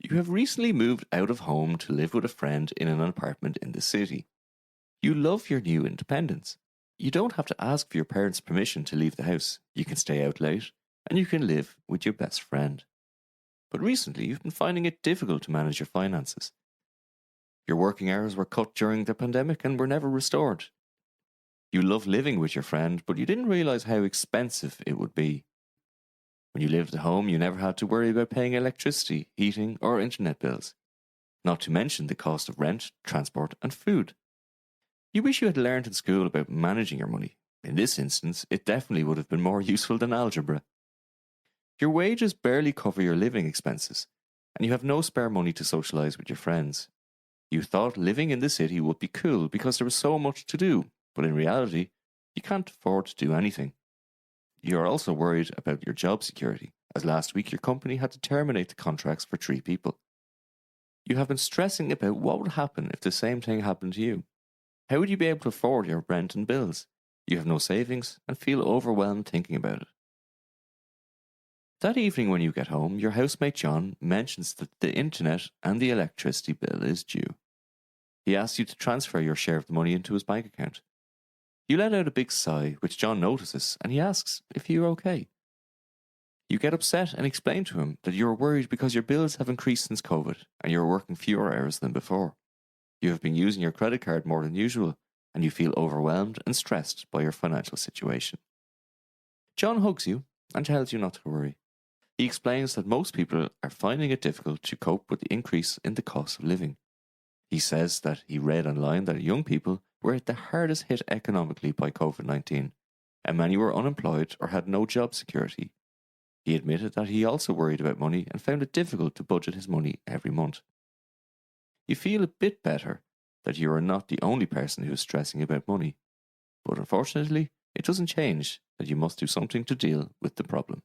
You have recently moved out of home to live with a friend in an apartment in the city. You love your new independence. You don't have to ask for your parents' permission to leave the house. You can stay out late, and you can live with your best friend. But recently, you've been finding it difficult to manage your finances. Your working hours were cut during the pandemic and were never restored. You love living with your friend, but you didn't realize how expensive it would be. When you lived at home, you never had to worry about paying electricity, heating, or internet bills, not to mention the cost of rent, transport, and food. You wish you had learned in school about managing your money. In this instance, it definitely would have been more useful than algebra. Your wages barely cover your living expenses, and you have no spare money to socialise with your friends. You thought living in the city would be cool because there was so much to do, but in reality, you can't afford to do anything. You are also worried about your job security, as last week your company had to terminate the contracts for 3 people. You have been stressing about what would happen if the same thing happened to you. How would you be able to afford your rent and bills? You have no savings and feel overwhelmed thinking about it. That evening when you get home, your housemate John mentions that the internet and the electricity bill is due. He asks you to transfer your share of the money into his bank account. You let out a big sigh, which John notices, and he asks if you're okay. You get upset and explain to him that you're worried because your bills have increased since COVID and you're working fewer hours than before. You have been using your credit card more than usual, and you feel overwhelmed and stressed by your financial situation. John hugs you and tells you not to worry. He explains that most people are finding it difficult to cope with the increase in the cost of living. He says that he read online that young people were the hardest hit economically by COVID-19, and many were unemployed or had no job security. He admitted that he also worried about money and found it difficult to budget his money every month. You feel a bit better that you are not the only person who is stressing about money, but unfortunately, it doesn't change that you must do something to deal with the problem.